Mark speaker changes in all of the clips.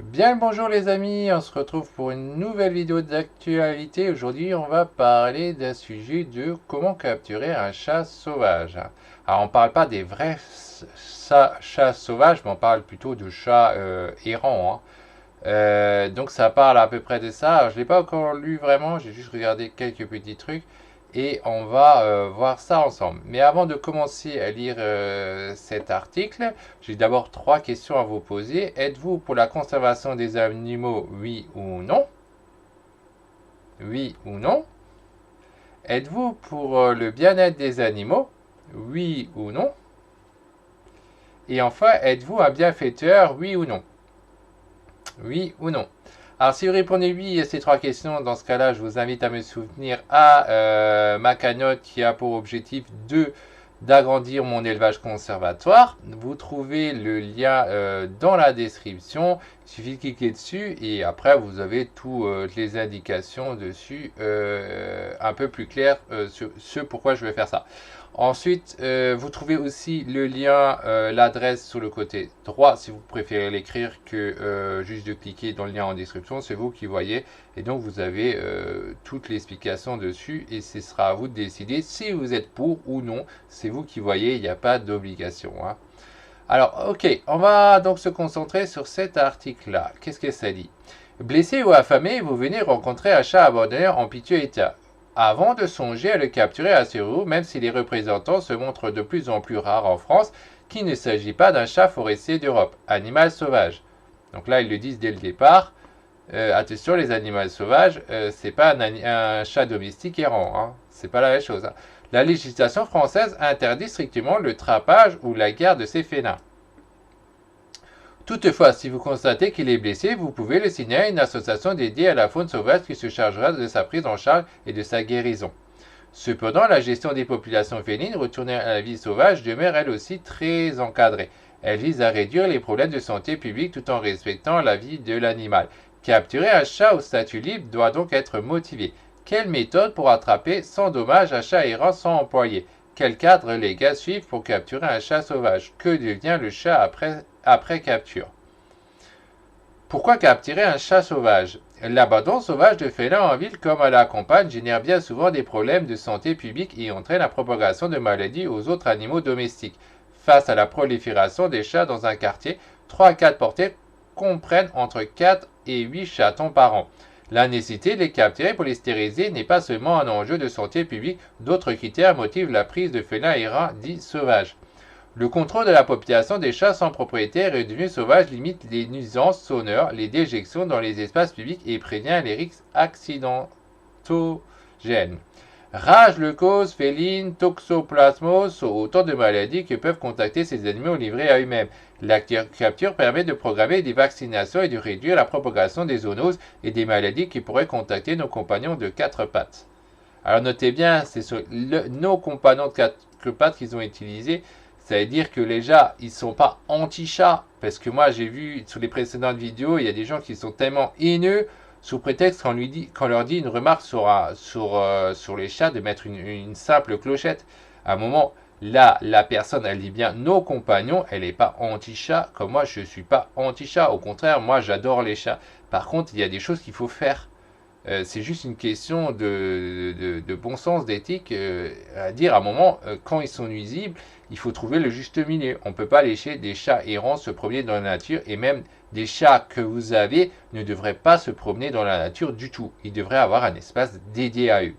Speaker 1: Bien le bonjour les amis, on se retrouve pour une nouvelle vidéo d'actualité. Aujourd'hui on va parler d'un sujet de comment capturer un chat sauvage. Alors on parle pas des vrais chats sauvages, mais on parle plutôt de chats errants, hein. Donc ça parle à peu près de ça. Alors, je ne l'ai pas encore lu vraiment, j'ai juste regardé quelques petits trucs et on va voir ça ensemble. Mais avant de commencer à lire cet article, j'ai d'abord trois questions à vous poser. Êtes-vous pour la conservation des animaux, oui ou non? Oui ou non? Êtes-vous pour le bien-être des animaux? Oui ou non? Et enfin, êtes-vous un bienfaiteur, oui ou non? Oui ou non? Alors, si vous répondez oui à ces trois questions, dans ce cas-là, je vous invite à me soutenir à ma cagnotte qui a pour objectif d'agrandir mon élevage conservatoire. Vous trouvez le lien dans la description. Il suffit de cliquer dessus et après, vous avez toutes les indications dessus un peu plus claires sur ce pourquoi je vais faire ça. Ensuite, vous trouvez aussi le lien, l'adresse sur le côté droit, si vous préférez l'écrire que juste de cliquer dans le lien en description, c'est vous qui voyez. Et donc, vous avez toute l'explication dessus et ce sera à vous de décider si vous êtes pour ou non. C'est vous qui voyez, il n'y a pas d'obligation, hein. Alors, ok, on va donc se concentrer sur cet article-là. Qu'est-ce que ça dit? Blessé ou affamé, vous venez rencontrer un chat abandonné en piteux état. Avant de songer à le capturer à Sérou, même si les représentants se montrent de plus en plus rares en France, qu'il ne s'agit pas d'un chat forestier d'Europe, animal sauvage. Donc là, ils le disent dès le départ. Attention, les animaux sauvages, c'est pas un chat domestique errant, hein. C'est pas la même chose, hein. La législation française interdit strictement le trapage ou la garde de ces félins. Toutefois, si vous constatez qu'il est blessé, vous pouvez le signaler à une association dédiée à la faune sauvage qui se chargera de sa prise en charge et de sa guérison. Cependant, la gestion des populations félines retournées à la vie sauvage demeure elle aussi très encadrée. Elle vise à réduire les problèmes de santé publique tout en respectant la vie de l'animal. Capturer un chat au statut libre doit donc être motivé. Quelle méthode pour attraper sans dommage un chat errant sans employé? Quel cadre légal suivre pour capturer un chat sauvage? Que devient le chat après capture? Pourquoi capturer un chat sauvage? L'abandon sauvage de félins en ville comme à la campagne génère bien souvent des problèmes de santé publique et entraîne la propagation de maladies aux autres animaux domestiques. Face à la prolifération des chats dans un quartier, 3 à 4 portées comprennent entre 4 et 8 chatons par an. La nécessité de les capturer pour les stériliser n'est pas seulement un enjeu de santé publique, d'autres critères motivent la prise de félins errants dits sauvages. Le contrôle de la population des chats sans propriétaire et devenus sauvages limite les nuisances sonores, les déjections dans les espaces publics et prévient les risques accidentogènes. Rage, leucose, féline, toxoplasmose sont autant de maladies que peuvent contacter ces animaux livrés à eux-mêmes. La capture permet de programmer des vaccinations et de réduire la propagation des zoonoses et des maladies qui pourraient contacter nos compagnons de quatre pattes. Alors notez bien, c'est sur nos compagnons de quatre pattes qu'ils ont utilisé. Ça veut dire que les chats, ils sont pas anti-chats. Parce que moi, j'ai vu sur les précédentes vidéos, il y a des gens qui sont tellement haineux sous prétexte qu'on leur dit une remarque sur les chats de mettre une simple clochette. À un moment, là, la personne, elle dit bien nos compagnons, elle n'est pas anti-chat, comme moi, je ne suis pas anti-chat. Au contraire, moi, j'adore les chats. Par contre, il y a des choses qu'il faut faire. C'est juste une question de bon sens, d'éthique, à dire à un moment, quand ils sont nuisibles, il faut trouver le juste milieu. On ne peut pas laisser des chats errants se promener dans la nature et même des chats que vous avez ne devraient pas se promener dans la nature du tout. Ils devraient avoir un espace dédié à eux.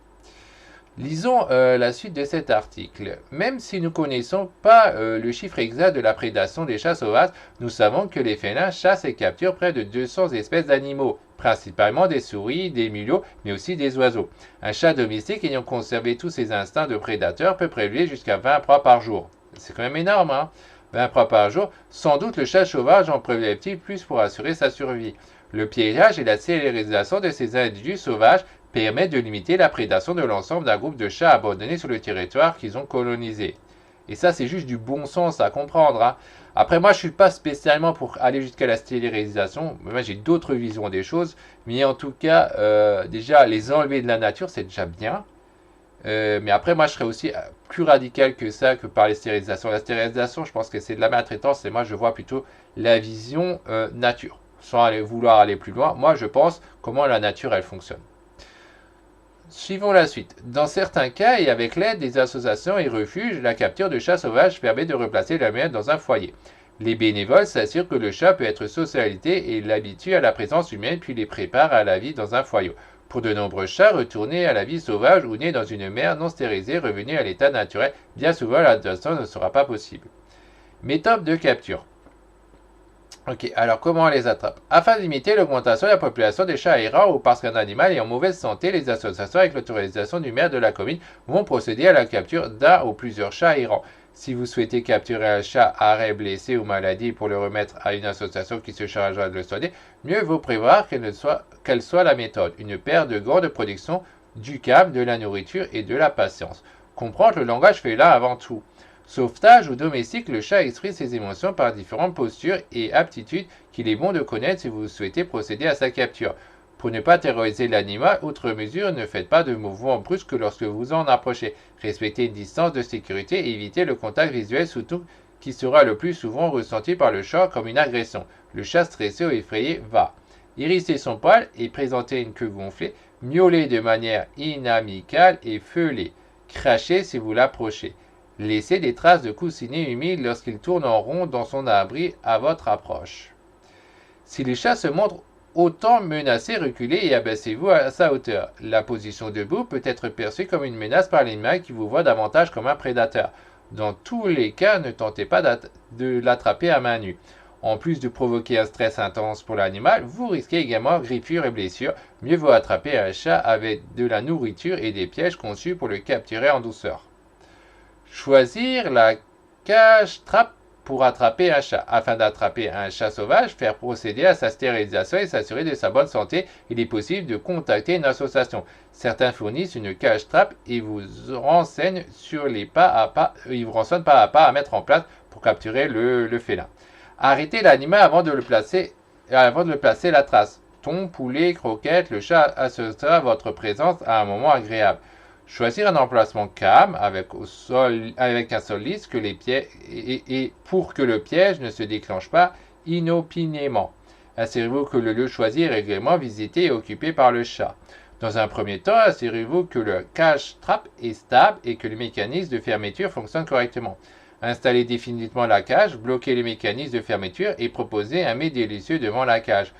Speaker 1: Lisons la suite de cet article. Même si nous ne connaissons pas le chiffre exact de la prédation des chats sauvages, nous savons que les félins chassent et capturent près de 200 espèces d'animaux, principalement des souris, des mulots, mais aussi des oiseaux. Un chat domestique ayant conservé tous ses instincts de prédateur peut prélever jusqu'à 20 proies par jour. C'est quand même énorme, hein? 20 proies par jour. Sans doute le chat sauvage en prélève-t-il plus pour assurer sa survie. Le piégeage et la stérilisation de ces individus sauvages permet de limiter la prédation de l'ensemble d'un groupe de chats abandonnés sur le territoire qu'ils ont colonisé. Et ça, c'est juste du bon sens à comprendre, hein. Après, moi, je ne suis pas spécialement pour aller jusqu'à la stérilisation. Moi, j'ai d'autres visions des choses. Mais en tout cas, déjà, les enlever de la nature, c'est déjà bien. Mais après, moi, je serais aussi plus radical que ça, que par les stérilisations. La stérilisation, je pense que c'est de la maltraitance. Et moi, je vois plutôt la vision nature. sans vouloir aller plus loin, moi je pense comment la nature elle fonctionne. Suivons la suite. Dans certains cas et avec l'aide des associations et refuges, la capture de chats sauvages permet de replacer l'animal dans un foyer. Les bénévoles s'assurent que le chat peut être socialisé et l'habituent à la présence humaine puis les préparent à la vie dans un foyer. Pour de nombreux chats retournés à la vie sauvage ou nés dans une mer non stérilisée revenus à l'état naturel, bien souvent l'adaptation ne sera pas possible. Méthode de capture. Ok, alors comment on les attrape? Afin d'imiter l'augmentation de la population des chats errants ou parce qu'un animal est en mauvaise santé, les associations avec l'autorisation du maire de la commune vont procéder à la capture d'un ou plusieurs chats errants. Si vous souhaitez capturer un chat arrêt, blessé ou maladie pour le remettre à une association qui se chargera de le soigner, mieux vaut prévoir quelle soit la méthode. Une paire de gants de protection, du câble, de la nourriture et de la patience. Comprendre le langage félin avant tout. Sauvetage ou domestique, le chat exprime ses émotions par différentes postures et aptitudes qu'il est bon de connaître si vous souhaitez procéder à sa capture. Pour ne pas terroriser l'animal, outre mesure, ne faites pas de mouvements brusques lorsque vous en approchez. Respectez une distance de sécurité et évitez le contact visuel surtout qui sera le plus souvent ressenti par le chat comme une agression. Le chat stressé ou effrayé va hérisser son poil et présenter une queue gonflée, miauler de manière inamicale et feuler, cracher si vous l'approchez. Laissez des traces de coussinets humides lorsqu'il tourne en rond dans son abri à votre approche. Si le chat se montre autant menacé, reculez et abaissez-vous à sa hauteur. La position debout peut être perçue comme une menace par l'animal qui vous voit davantage comme un prédateur. Dans tous les cas, ne tentez pas de l'attraper à main nue. En plus de provoquer un stress intense pour l'animal, vous risquez également griffures et blessures. Mieux vaut attraper un chat avec de la nourriture et des pièges conçus pour le capturer en douceur. Choisir la cage trappe pour attraper un chat. Afin d'attraper un chat sauvage, faire procéder à sa stérilisation et s'assurer de sa bonne santé, il est possible de contacter une association. Certains fournissent une cage trappe et vous renseignent sur les pas à pas, ils vous renseignent pas à mettre en place pour capturer le félin. Arrêtez l'animal avant de le placer la trace. Thon, poulet, croquettes, le chat associera votre présence à un moment agréable. Choisir un emplacement calme avec un sol lisse et pour que le piège ne se déclenche pas inopinément. Assurez-vous que le lieu choisi est régulièrement visité et occupé par le chat. Dans un premier temps, assurez-vous que le cage-trappe est stable et que le mécanisme de fermeture fonctionne correctement. Installez définitivement la cage, bloquez le mécanisme de fermeture et proposez un mets délicieux devant la cage.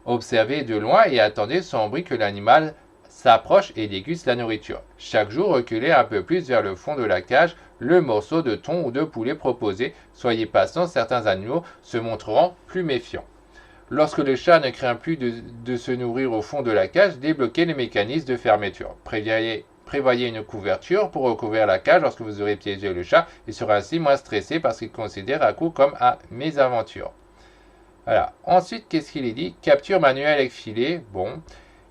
Speaker 1: Observez de loin et attendez sans bruit que l'animal s'approche et déguste la nourriture. Chaque jour, reculez un peu plus vers le fond de la cage le morceau de thon ou de poulet proposé. Soyez patient, certains animaux se montreront plus méfiants. Lorsque le chat ne craint plus de se nourrir au fond de la cage, débloquez les mécanismes de fermeture. Prévoyez une couverture pour recouvrir la cage lorsque vous aurez piégé le chat. Il sera ainsi moins stressé parce qu'il considère à coup comme à mésaventure. Voilà. Ensuite, qu'est-ce qu'il est dit? Capture manuelle avec filet. Bon.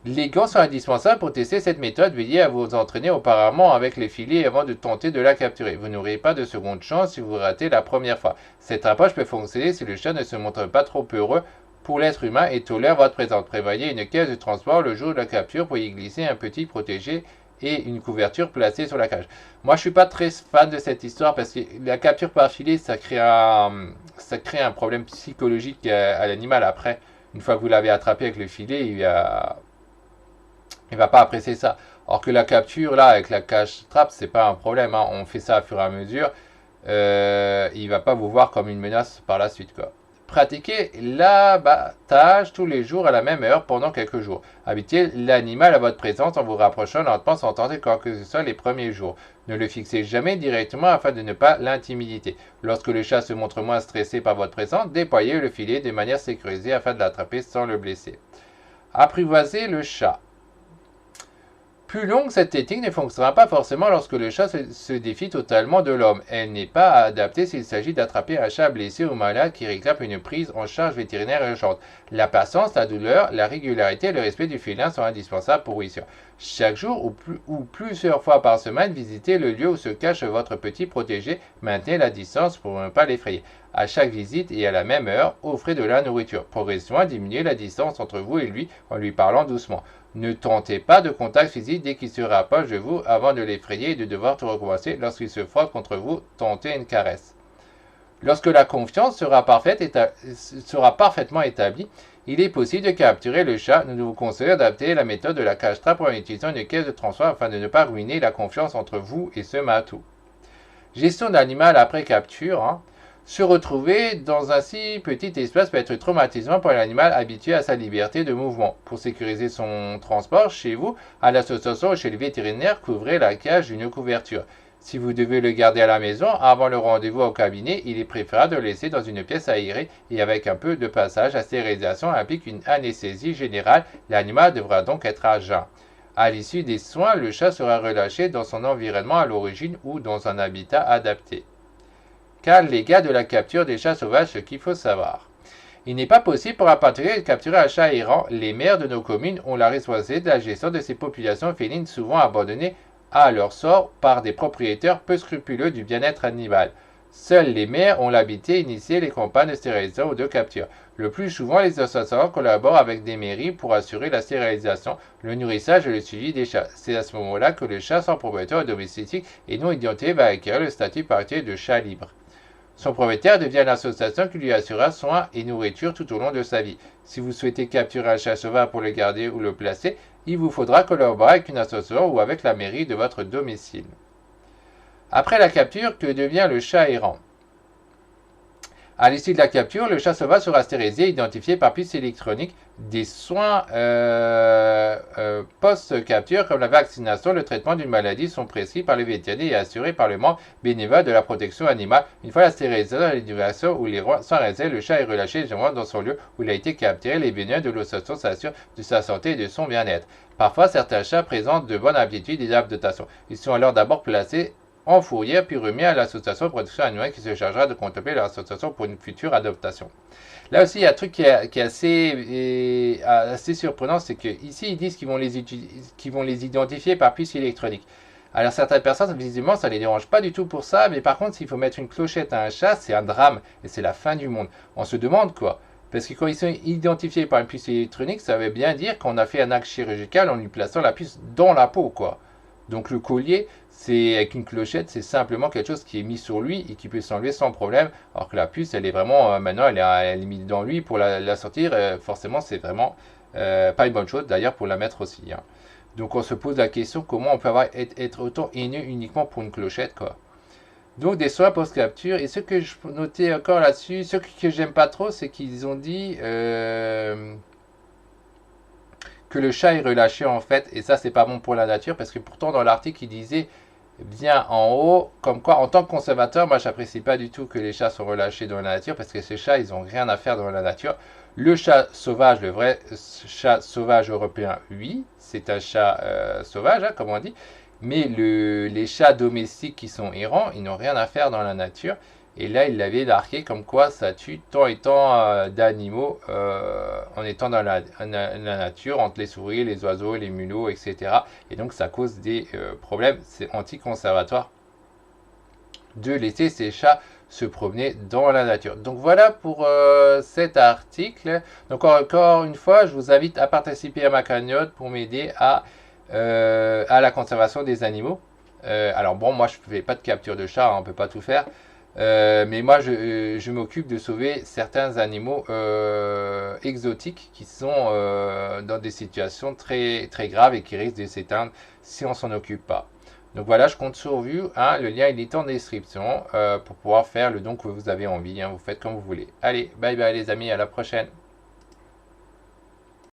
Speaker 1: Les gants sont indispensables pour tester cette méthode. Veillez à vous entraîner auparavant avec les filets avant de tenter de la capturer. Vous n'aurez pas de seconde chance si vous ratez la première fois. Cette approche peut fonctionner si le chat ne se montre pas trop heureux pour l'être humain et tolère votre présence. Prévoyez une caisse de transport le jour de la capture pour y glisser un petit protégé et une couverture placée sur la cage. Moi, je suis pas très fan de cette histoire parce que la capture par filet, ça crée un problème psychologique à l'animal après. Une fois que vous l'avez attrapé avec le filet, il va pas apprécier ça. Or que la capture là avec la cage trap, c'est pas un problème. Hein. On fait ça au fur et à mesure. Il va pas vous voir comme une menace par la suite, quoi. Pratiquez l'abattage tous les jours à la même heure pendant quelques jours. Habituez l'animal à votre présence en vous rapprochant lentement sans tenter quoi que ce soit les premiers jours. Ne le fixez jamais directement afin de ne pas l'intimider. Lorsque le chat se montre moins stressé par votre présence, déployez le filet de manière sécurisée afin de l'attraper sans le blesser. Apprivoisez le chat. Plus longue, cette technique ne fonctionnera pas forcément lorsque le chat se défie totalement de l'homme. Elle n'est pas adaptée s'il s'agit d'attraper un chat blessé ou malade qui réclame une prise en charge vétérinaire urgente. La patience, la douleur, la régularité et le respect du félin sont indispensables pour réussir. Chaque jour ou plusieurs fois par semaine, visitez le lieu où se cache votre petit protégé. Maintenez la distance pour ne pas l'effrayer. À chaque visite et à la même heure, offrez de la nourriture. Progressivement, diminuez la distance entre vous et lui en lui parlant doucement. Ne tentez pas de contact physique dès qu'il se rapproche de vous avant de l'effrayer et de devoir tout recommencer. Lorsqu'il se frotte contre vous, tentez une caresse. Lorsque la confiance sera parfaitement établie, il est possible de capturer le chat. Nous vous conseillons d'adapter la méthode de la cache-trappe en utilisant une caisse de transfert afin de ne pas ruiner la confiance entre vous et ce matou. Gestion d'animal après capture. Se retrouver dans un si petit espace peut être traumatisant pour l'animal habitué à sa liberté de mouvement. Pour sécuriser son transport chez vous, à l'association ou chez le vétérinaire, couvrez la cage d'une couverture. Si vous devez le garder à la maison, avant le rendez-vous au cabinet, il est préférable de le laisser dans une pièce aérée et avec un peu de passage. La stérilisation implique une anesthésie générale. L'animal devra donc être à jeun. À l'issue des soins, le chat sera relâché dans son environnement à l'origine ou dans un habitat adapté. Cas légal de la capture des chats sauvages, ce qu'il faut savoir. Il n'est pas possible pour un particulier de capturer un chat errant. Les maires de nos communes ont la responsabilité de la gestion de ces populations félines souvent abandonnées à leur sort par des propriétaires peu scrupuleux du bien-être animal. Seuls les maires ont l'habitude d'initier les campagnes de stérilisation ou de capture. Le plus souvent, les associations collaborent avec des mairies pour assurer la stérilisation, le nourrissage et le suivi des chats. C'est à ce moment-là que le chat sans propriétaire domestique et non identifié va acquérir le statut particulier de chat libre. Son propriétaire devient l'association qui lui assurera soins et nourriture tout au long de sa vie. Si vous souhaitez capturer un chat sauvage pour le garder ou le placer, il vous faudra collaborer avec une association ou avec la mairie de votre domicile. Après la capture, que devient le chat errant? À l'issue de la capture, le chat sauvage sera stérilisé et identifié par puce électronique. Des soins post-capture comme la vaccination, le traitement d'une maladie sont prescrits par les vétérinaires et assurés par le membre bénévole de la protection animale. Une fois la stérilisation, l'éducation ou les soins réalisés, le chat est relâché généralement dans son lieu où il a été capturé. Les bénévoles de l'association s'assurent de sa santé et de son bien-être. Parfois, certains chats présentent de bonnes habitudes et d'adaptation. Ils sont alors d'abord placés en fourrière puis remis à l'association de protection animale qui se chargera de contempler leur association pour une future adoption. Là aussi, il y a un truc qui est assez surprenant, c'est qu'ici, ils disent qu'ils vont les identifier par puce électronique. Alors certaines personnes, visiblement, ça ne les dérange pas du tout pour ça, mais par contre, s'il faut mettre une clochette à un chat, c'est un drame, et c'est la fin du monde. On se demande quoi? Parce que quand ils sont identifiés par une puce électronique, ça veut bien dire qu'on a fait un acte chirurgical en lui plaçant la puce dans la peau, quoi. Donc le collier, c'est avec une clochette, c'est simplement quelque chose qui est mis sur lui et qui peut s'enlever sans problème. Alors que la puce, elle est vraiment, maintenant, elle est mise dans lui pour la sortir. Forcément, c'est vraiment pas une bonne chose, d'ailleurs, pour la mettre aussi. Donc on se pose la question, comment on peut être autant haineux uniquement pour une clochette, quoi. Donc des soins post-capture. Et ce que je notais encore là-dessus, ce que j'aime pas trop, c'est qu'ils ont dit que le chat est relâché en fait, et ça c'est pas bon pour la nature, parce que pourtant dans l'article il disait bien en haut, comme quoi en tant que conservateur, moi j'apprécie pas du tout que les chats soient relâchés dans la nature, parce que ces chats ils ont rien à faire dans la nature. Le chat sauvage, le vrai chat sauvage européen, oui, c'est un chat sauvage, comme on dit, mais les chats domestiques qui sont errants, ils n'ont rien à faire dans la nature. Et là, il l'avait marqué comme quoi ça tue tant et tant d'animaux en étant dans la nature, entre les souris, les oiseaux, les mulots, etc. Et donc, ça cause des problèmes. C'est anti-conservatoire de laisser ces chats se promener dans la nature. Donc, voilà pour cet article. Donc, encore une fois, je vous invite à participer à ma cagnotte pour m'aider à la conservation des animaux. Alors, bon, moi, je ne fais pas de capture de chats, on ne peut pas tout faire. Mais moi, je m'occupe de sauver certains animaux exotiques qui sont dans des situations très, très graves et qui risquent de s'éteindre si on s'en occupe pas. Donc voilà, je compte sur vous. Le lien il est en description pour pouvoir faire le don que vous avez envie. Vous faites comme vous voulez. Allez, bye bye les amis, à la prochaine.